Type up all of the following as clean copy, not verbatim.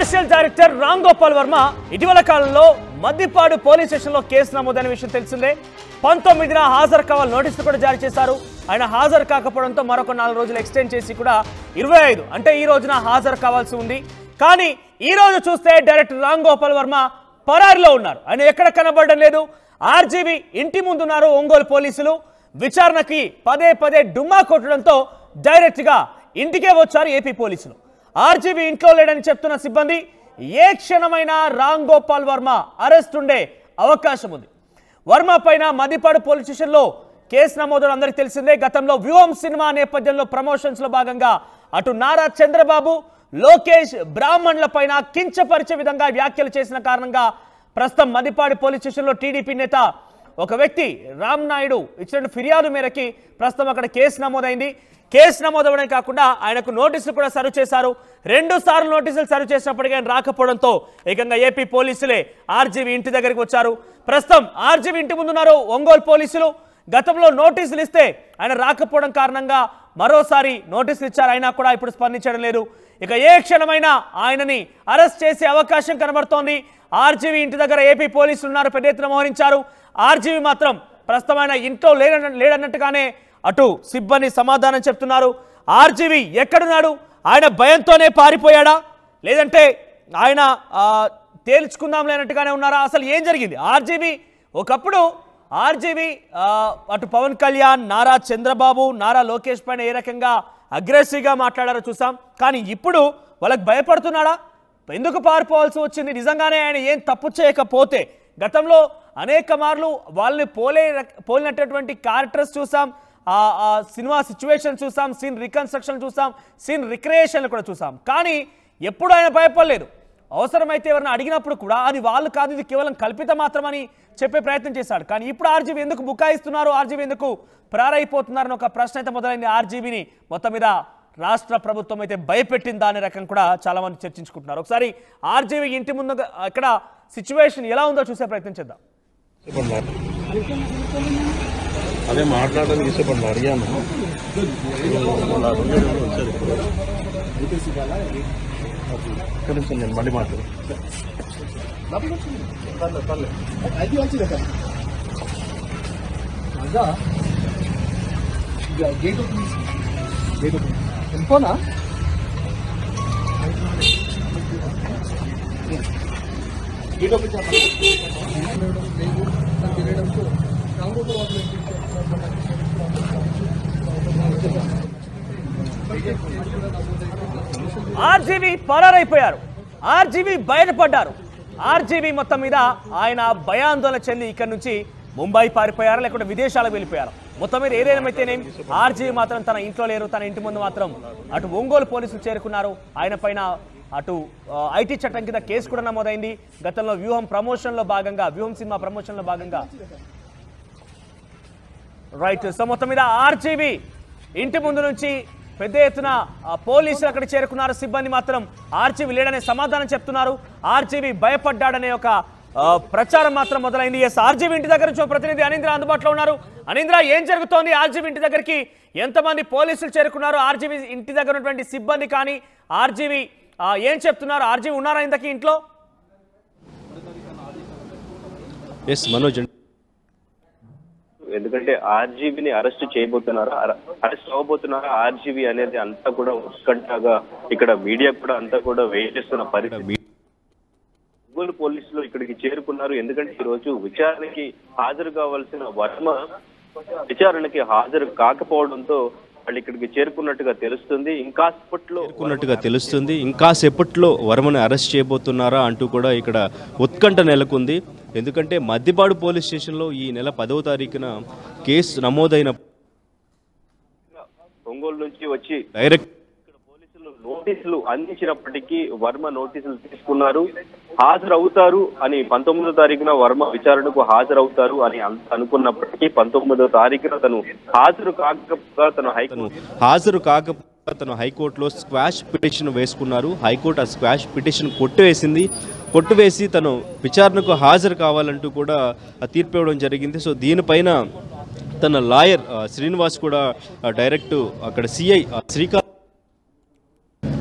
Commercial director Ram Gopal Varma ఇటీవల కాలంలో Maddipadu police స్టేషన్లో కేసు నమోదైన విషయం తెలిసిందే. 19న హాజరు కావాలి నోటీసులు కూడా జారీ చేశారు. ఆయన హాజరు కాకపోవడంతో మరొక 4 రోజులు ఎక్స్టెండ్ చేసి కూడా 25 అంటే ఈ రోజున హాజరు కావాల్సి ఉంది. కానీ ఈ రోజు చూస్తే డైరెక్టర్ రామ్ గోపాల్ వర్మ పరారిలో ఉన్నారు. ఆయన ఎక్కడ కనబడడం లేదు. ఆర్జీవీ ఇంటి ముందున్నారు ఒంగోలు పోలీసులు. విచారణకి పదే డుమ్మా కొట్టడంతో డైరెక్ట్ గా ఇంటికే వచ్చారు ఏపీ పోలీసులు. ఆర్జీవీ ఇంట్లో లేడని చెప్తున్న సిబ్బంది ఏ క్షణమైనా రామ్ గోపాల్ వర్మ అరెస్ట్ ఉండే అవకాశం ఉంది. వర్మ పైన మద్దిపాడు పోలీస్ స్టేషన్లో కేసు నమోదు అందరికీ తెలిసిందే. గతంలో వ్యూహం సినిమా నేపథ్యంలో ప్రమోషన్స్ లో భాగంగా అటు నారా చంద్రబాబు, లోకేష్, బ్రాహ్మణుల పైన కించపరిచే విధంగా వ్యాఖ్యలు చేసిన కారణంగా ప్రస్తుతం మద్దిపాడు పోలీస్ స్టేషన్లో టీడీపీ నేత ఒక వ్యక్తి రామ్ నాయుడు ఇచ్చిన ఫిర్యాదు మేరకి ప్రస్తుతం అక్కడ కేసు నమోదైంది. కేసు నమోదవడం కాకుండా ఆయనకు నోటీసులు కూడా సర్వ్ చేశారు. 2 సార్లు నోటీసులు సర్వ్ చేసినప్పటికీ ఆయన రాకపోవడంతో ఏకంగా ఏపీ పోలీసులే ఆర్జీవీ ఇంటి దగ్గరికి వచ్చారు. ప్రస్తుతం ఆర్జీవీ ఇంటి ముందున్నారు ఒంగోలు పోలీసులు. గతంలో నోటీసులు ఇస్తే ఆయన రాకపోవడం కారణంగా మరోసారి నోటీసులు ఇచ్చారు. అయినా కూడా ఇప్పుడు స్పందించడం లేదు. ఇక ఏ క్షణమైనా ఆయనని అరెస్ట్ చేసే అవకాశం కనబడుతోంది. ఆర్జీవీ ఇంటి దగ్గర ఏపీ పోలీసులు ఉన్నారు, పెద్ద ఎత్తున మోహరించారు. ఆర్జీవీ మాత్రం ప్రస్తుతం ఆయన ఇంట్లో లేడన్నట్టుగానే అటు సిబ్బంది సమాధానం చెప్తున్నారు. ఆర్జీవీ ఎక్కడున్నాడు? ఆయన భయంతోనే పారిపోయాడా, లేదంటే ఆయన తేల్చుకుందాం లేనట్టుగానే ఉన్నారా? అసలు ఏం జరిగింది? ఆర్జీవీ ఒకప్పుడు అటు పవన్ కళ్యాణ్, నారా చంద్రబాబు, నారా లోకేష్ పైన ఏ రకంగా అగ్రెసివ్గా మాట్లాడారో చూసాం. కానీ ఇప్పుడు వాళ్ళకి భయపడుతున్నాడా? ఎందుకు పారిపోవాల్సి వచ్చింది? నిజంగానే ఆయన ఏం తప్పు చేయకపోతే గతంలో అనేక మార్లు వాళ్ళని పోలినటువంటి క్యారెక్టర్స్ చూసాం, సినిమా సిచ్యువేషన్ చూసాం, సీన్ రికన్స్ట్రక్షన్ చూసాం, సీన్ రిక్రియేషన్ కూడా చూసాం. కానీ ఎప్పుడు ఆయన భయపడలేదు. అవసరమైతే ఎవరైనా అడిగినప్పుడు కూడా అది వాళ్ళు కాదు, ఇది కేవలం కల్పిత మాత్రమని చెప్పే ప్రయత్నం చేశాడు. కానీ ఇప్పుడు ఆర్జీవీ ఎందుకు బుకాయిస్తున్నారు, ఆర్జీవీ ఎందుకు ప్రారైపోతున్నారని ఒక ప్రశ్న అయితే మొదలైంది. ఆర్జీవీని మొత్తం మీద రాష్ట్ర ప్రభుత్వం అయితే భయపెట్టిందా అనే రకం కూడా చాలా మంది చర్చించుకుంటున్నారు. ఒకసారి ఆర్జీవీ ఇంటి ముందు ఇక్కడ సిచ్యువేషన్ ఎలా ఉందో చూసే ప్రయత్నం చేద్దాం. అదే మాట్లాడడానికి ఇష్టపడిన అడిగాను. నేను మళ్ళీ మాట్లాడు ఎంపోనా ఆర్జీవీ పరారైపోయారు. ఆర్జీవీ బయటపడ్డారు. ఆర్జీవీ మొత్తం మీద ఆయన భయాందోళన చెంది ఇక్కడి నుంచి ముంబై పారిపోయారు, లేకుంటే విదేశాలకు వెళ్ళిపోయారు. మొత్తం మీద ఏదేమైతేనేం ఆర్జీవీ మాత్రం తన ఇంట్లో లేరు. తన ఇంటి ముందు మాత్రం అటు ఒంగోలు పోలీసులు చేరుకున్నారు. ఆయన పైన అటు ఐటీ చట్టం కింద కేసు కూడా నమోదైంది. గతంలో వ్యూహం సినిమా ప్రమోషన్లో భాగంగా రైట్. సో మొత్తం మీద ఆర్జీవీ ఇంటి ముందు నుంచి పెద్ద ఎత్తున పోలీసులు అక్కడ చేరుకున్నారు. సిబ్బంది మాత్రం ఆర్జీవీ లేడనే సమాధానం చెప్తున్నారు. ఆర్జీవీ భయపడ్డాడనే ఒక ప్రచారం మాత్రం మొదలైంది. ఎస్, ఆర్జీవీ ఇంటి దగ్గర నుంచి ప్రతినిధి అనీంద్ర అందుబాటులో ఉన్నారు. అనీంద్ర, ఏం జరుగుతోంది? ఆర్జీవీ ఇంటి దగ్గరికి ఎంతమంది పోలీసులు చేరుకున్నారు? ఆర్జీవీ ఇంటి దగ్గర ఉన్నటువంటి సిబ్బంది కానీ ఆర్జీవీ ఏం చెప్తున్నారు? ఆర్జీవీ ఉన్నారా ఇంతకీ ఇంట్లో? ఎస్ మనోజ్, ఎందుకంటే ఆర్జీవీని అరెస్ట్ చేయబోతున్నారా, అరెస్ట్ అవ్వబోతున్నారా ఆర్జీవీ అనేది అంతా కూడా ఉత్కంఠగా ఇక్కడ మీడియా కూడా అంతా కూడా వెయిట్ చేస్తున్న పరిస్థితి. ఒంగోలు పోలీసులు ఇక్కడికి చేరుకున్నారు. ఎందుకంటే ఈ రోజు విచారణకి హాజరు కావాల్సిన వర్మ విచారణకి హాజరు కాకపోవడంతో వాళ్ళు ఇక్కడికి చేరుకున్నట్టుగా తెలుస్తుంది. ఇంకాసేపట్లో వర్మని అరెస్ట్ చేయబోతున్నారా అంటూ కూడా ఇక్కడ ఉత్కంఠ నెలకొంది. ఎందుకంటే మద్దిపాడు పోలీస్ స్టేషన్లో ఈ నెల 10వ తారీఖున కేసు నమోదైన ఒంగోలు నుంచి వచ్చి డైరెక్ట్ పోలీసులు నోటీసులు అందించినప్పటికీ వర్మ నోటీసులు తీసుకున్నారు. హాజరవుతారు అని 19వ తారీఖున వర్మ విచారణకు హాజరవుతారు అని అనుకున్నప్పటికీ 19వ తారీఖున తను హాజరు కాకపోగా తను హైకోర్టులో స్క్వాష్ పిటిషన్ వేసుకున్నారు. హైకోర్టు ఆ స్క్వాష్ పిటిషన్ కొట్టువేసి తను విచారణకు హాజరు కావాలంటూ కూడా తీర్పు ఇవ్వడం జరిగింది. సో దీనిపైన తన లాయర్ శ్రీనివాస్ కూడా డైరెక్ట్ అక్కడ సిఐ శ్రీకాంత్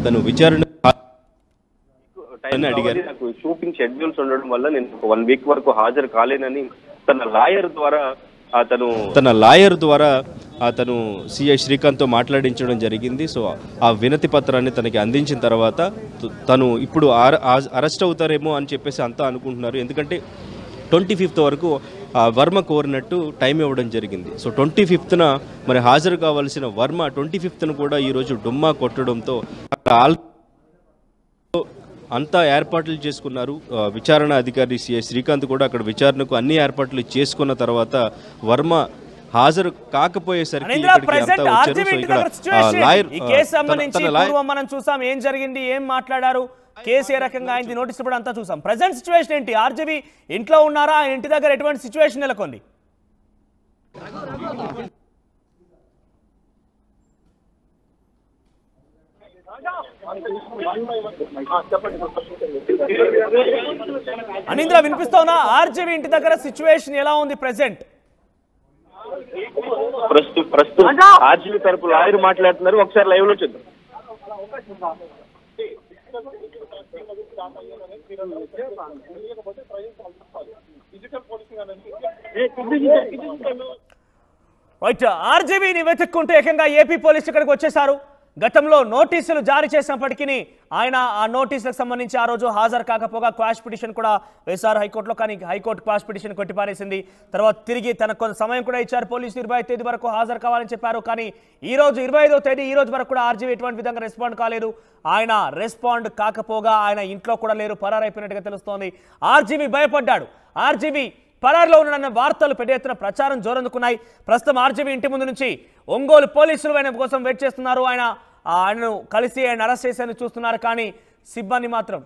తను విచారణ అడిగారు. నాకు షూటింగ్ షెడ్యూల్స్ ఉండడం వల్ల నేను 1 వీక్ వరకు హాజరు కాలేనని తన లాయర్ ద్వారా అతను సిఐ శ్రీకాంత్తో మాట్లాడించడం జరిగింది. సో ఆ వినతి పత్రాన్ని తనకి అందించిన తర్వాత తను ఇప్పుడు అరెస్ట్ అవుతారేమో అని చెప్పేసి అంతా అనుకుంటున్నారు. ఎందుకంటే 25th వరకు వర్మ కోరినట్టు టైం ఇవ్వడం జరిగింది. సో 25th మరి హాజరు కావాల్సిన వర్మ 25th కూడా ఈరోజు డుమ్మా కొట్టడంతో అంతా ఏర్పాట్లు చేసుకున్నారు. విచారణ అధికారి సిఐ శ్రీకాంత్ కూడా అక్కడ విచారణకు అన్ని ఏర్పాట్లు చేసుకున్న తర్వాత వర్మ హాజరు కాకపోయేసరికి మనం చూసాం ఏం జరిగింది, ఏం మాట్లాడారు, కేసు ఏ రకంగా అయింది, నోటీస్ కూడా అంతా చూసాం. ప్రెజెంట్ సిచ్యువేషన్ ఏంటి? ఆర్జీవి ఇంట్లో ఉన్నారా? ఆయన ఇంటి దగ్గర ఎటువంటి సిచ్యువేషన్ నెలకొంది? అనింద్ర వినిపిస్తావునా? ఆర్జీవి ఇంటి దగ్గర సిచ్యువేషన్ ఎలా ఉంది ప్రెసెంట్? ప్రస్తుతం ఆర్జీవి తరపు లాయర్ మాట్లాడుతున్నారు. ఒకసారి లైవ్ లో చూద్దాం. రైట్, ఆర్జీవీని వెతుక్కుంటూ ఏకంగా ఏపీ పోలీసు ఇక్కడికి వచ్చేశారు. గతంలో నోటీసులు జారీ చేసినప్పటికీ ఆయన ఆ నోటీసులకు సంబంధించి ఆ రోజు హాజరు కాకపోగా క్వాష్ పిటిషన్ కూడా వేశారు హైకోర్టులో. కానీ హైకోర్టు క్వాష్ పిటిషన్ కొట్టిపారేసింది. తర్వాత తిరిగి తనకు కొంత సమయం కూడా ఇచ్చారు పోలీసులు. 25వ తేదీ వరకు హాజరు కావాలని చెప్పారు. కానీ ఈ రోజు 25వ తేదీ ఈ రోజు వరకు కూడా ఆర్జీవీ ఎటువంటి విధంగా రెస్పాండ్ కాలేదు. ఆయన రెస్పాండ్ కాకపోగా ఆయన ఇంట్లో కూడా లేరు, పరారైపోయినట్టుగా తెలుస్తోంది. ఆర్జీవీ భయపడ్డాడు. ఆర్జీవీ పరారులో ఉన్న వార్తలు పెద్ద ఎత్తున ప్రచారం జోరందుకున్నాయి. ప్రస్తుతం ఆర్జీవీ ఇంటి ముందు నుంచి ఒంగోలు పోలీసులు ఆయన కోసం వెయిట్ చేస్తున్నారు. ఆయనను కలిసి ఆయన అరెస్ట్ చేసేందుకు చూస్తున్నారు. కానీ సిబ్బంది మాత్రం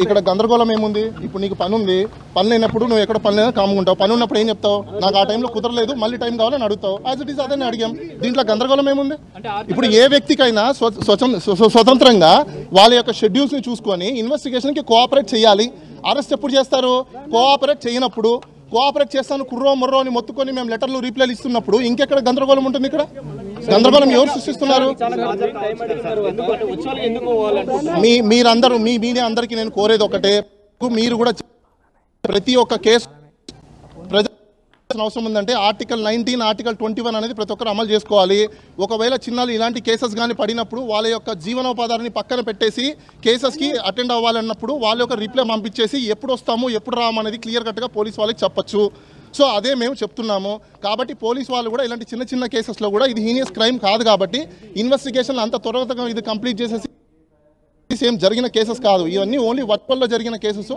ఇక్కడ గందరగోళం ఏముంది? ఇప్పుడు నీకు పని ఉంది, పని లేనప్పుడు నువ్వు ఎక్కడ పని లేదా కాముకుంటావు. పని ఉన్నప్పుడు ఏం చెప్తావు? నాకు ఆ టైంలో కుదరలేదు, మళ్ళీ టైం కావాలని అడుగుతావు. యాజ్ ఇట్ ఈస్ అదే అడిగాం. దీంట్లో గందరగోళం ఏముంది? ఇప్పుడు ఏ వ్యక్తికైనా స్వతంత్రంగా వాళ్ళ యొక్క షెడ్యూల్స్ ని చూసుకొని ఇన్వెస్టిగేషన్ కి కోఆపరేట్ చేయాలి. అరెస్ట్ ఎప్పుడు చేస్తారు? కోఆపరేట్ చేయనప్పుడు. కోఆపరేట్ చేస్తాను కుర్రో మొర్రో అని మొత్తుకొని మేము లెటర్లు రీప్లైలు ఇస్తున్నప్పుడు ఇంకెక్కడ గందరగోళం ఉంటుంది? ఇక్కడ గందరగోళం ఎవరు సృష్టిస్తున్నారు? మీరందరూ మీ మీడియా అందరికీ నేను కోరేది ఒకటే, మీరు కూడా ప్రతి ఒక్క కేసు అవసరం ఉందంటే ఆర్టికల్ 19, ఆర్టికల్ 21 అనేది ప్రతి ఒక్కరు అమలు చేసుకోవాలి. ఒకవేళ చిన్నాలు ఇలాంటి కేసెస్ కానీ పడినప్పుడు వాళ్ళ యొక్క జీవనోపాధాన్ని పక్కన పెట్టేసి కేసెస్కి అటెండ్ అవ్వాలన్నప్పుడు వాళ్ళ యొక్క రిప్లై పంపించేసి ఎప్పుడు వస్తాము ఎప్పుడు రామనేది క్లియర్ కట్గా పోలీస్ వాళ్ళకి చెప్పచ్చు. సో అదే మేము చెప్తున్నాము. కాబట్టి పోలీస్ వాళ్ళు కూడా ఇలాంటి చిన్న చిన్న కేసెస్లో కూడా ఇది హీనియస్ క్రైమ్ కాదు కాబట్టి ఇన్వెస్టిగేషన్లు అంత త్వరగా ఇది కంప్లీట్ చేసేసి సేమ్ జరిగిన కేసెస్ కాదు, ఇవన్నీ ఓన్లీ వర్చువల్లో జరిగిన కేసెస్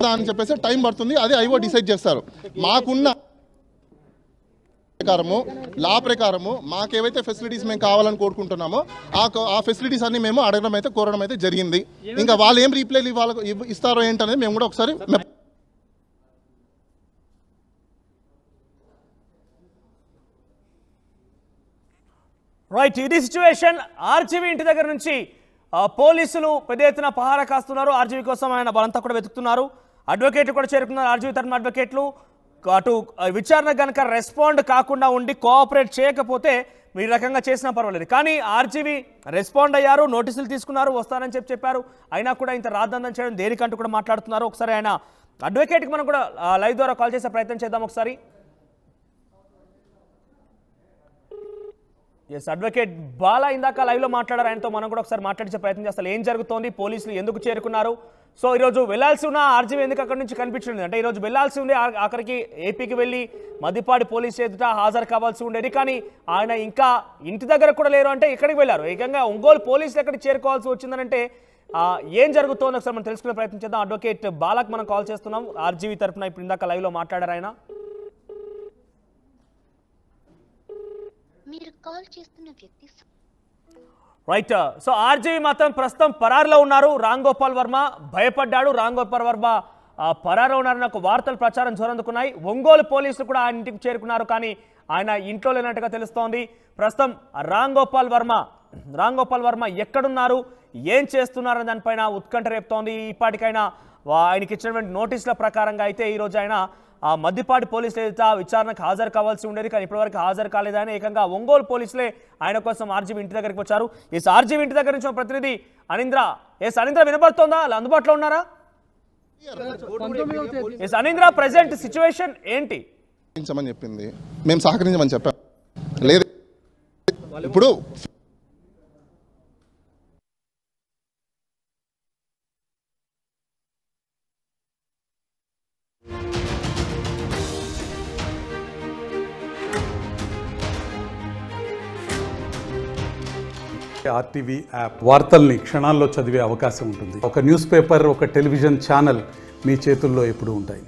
అని చెప్పేసి టైం పడుతుంది. అదే ఐఓ డిసైడ్ చేస్తారు. మాకున్న ప్రకారము లా ప్రకారము మాకేవైతే ఫెసిలిటీస్ మేము కావాలని కోరుకుంటున్నామో ఆ ఫెసిలిటీస్ అన్ని మేము అడగడం అయితే కోరడం అయితే జరిగింది. ఇంకా వాళ్ళు ఏం రీప్లై ఇస్తారో ఏంటనేది మేము కూడా ఒకసారి రైట్, ఇది సిచ్యువేషన్. ఆర్జీవీ ఇంటి దగ్గర నుంచి పోలీసులు పెద్ద ఎత్తున పహారా కాస్తున్నారు. ఆర్జీవీ కోసం ఆయన బలంతా కూడా వెతుకుతున్నారు. అడ్వకేట్లు కూడా చేరుకున్నారు. ఆర్జీవీ తరఫున అడ్వకేట్లు అటు విచారణ కనుక రెస్పాండ్ కాకుండా ఉండి కోఆపరేట్ చేయకపోతే ఈ రకంగా చేసినా పర్వాలేదు. కానీ ఆర్జీవీ రెస్పాండ్ అయ్యారు, నోటీసులు తీసుకున్నారు, వస్తానని చెప్పారు. అయినా కూడా ఇంత రాద్దందని చేయడం దేనికంటూ కూడా మాట్లాడుతున్నారు. ఒకసారి ఆయన అడ్వకేట్కి మనం కూడా లైవ్ ద్వారా కాల్ చేసే ప్రయత్నం చేద్దాం. ఒకసారి ఎస్, అడ్వకేట్ బాలా ఇందాక లైవ్లో మాట్లాడారు. ఆయనతో మనం కూడా ఒకసారి మాట్లాడించే ప్రయత్నం చేస్తాం. ఏం జరుగుతోంది, పోలీసులు ఎందుకు చేరుకున్నారు, సో ఈరోజు వెళ్లాల్సి ఉన్న ఆర్జీవీ ఎందుకు అక్కడి నుంచి కనిపించింది అంటే ఈరోజు వెళ్లాల్సి ఉండే అక్కడికి ఏపీకి వెళ్ళి మద్దిపాడు పోలీస్ ఎదుట హాజరు కావాల్సి ఉండేది. కానీ ఆయన ఇంకా ఇంటి దగ్గర కూడా లేరు అంటే ఇక్కడికి వెళ్ళారు. ఏకంగా ఒంగోలు పోలీసులు ఎక్కడికి చేరుకోవాల్సి వచ్చిందనంటే ఏం జరుగుతోంది ఒకసారి మనం తెలుసుకునే ప్రయత్నం చేద్దాం. అడ్వకేట్ బాలాకు మనం కాల్ చేస్తున్నాం. ఆర్జీవీ తరఫున ఇప్పుడు ఇందాక లైవ్లో మాట్లాడారు ఆయన. రైట్, సో ఆర్జీవీ మాత్రం ప్రస్తుతం పరారులో ఉన్నారు. రామ్ గోపాల్ వర్మ భయపడ్డాడు. రామ్ గోపాల్ వర్మ పరారులో ఉన్నారని ఒక వార్తలు ప్రచారం జోరందుకున్నాయి. ఒంగోలు పోలీసులు కూడా ఆయన ఇంటికి చేరుకున్నారు. కానీ ఆయన ఇంట్లో లేనట్టుగా తెలుస్తోంది. ప్రస్తుతం రామ్ గోపాల్ వర్మ ఎక్కడున్నారు, ఏం చేస్తున్నారని దానిపైన ఉత్కంఠ రేపుతోంది. ఇప్పటికైనా ఆయనకి ఇచ్చినటువంటి నోటీసుల ప్రకారంగా అయితే ఈరోజు ఆయన ఆ మద్దిపాటి పోలీసులు అయితే విచారణకు హాజరు కావాల్సి ఉండేది, కానీ ఇప్పటివరకు హాజరు కాలేదని ఏకంగా ఒంగోలు పోలీసులే ఆయన కోసం ఆర్జీవి ఇంటి దగ్గరికి వచ్చారు. ఈ ఆర్జీవి ఇంటి దగ్గర నుంచి ప్రతినిధి అనింద్ర. అనింద్ర వినబడుతోందా? అందుబాటులో ఉన్నారా? అనింద్ర, ప్రెసెంట్ సిచ్యువేషన్ ఏంటి? చెప్పింది మేము సహకరించమని చెప్పాం. లేదు ఇప్పుడు ఆర్టీవీ యాప్ వార్తల్ని క్షణాల్లో చదివే అవకాశం ఉంటుంది. ఒక న్యూస్ పేపర్, ఒక టెలివిజన్ ఛానల్ మీ చేతుల్లో ఎప్పుడూ ఉంటాయి.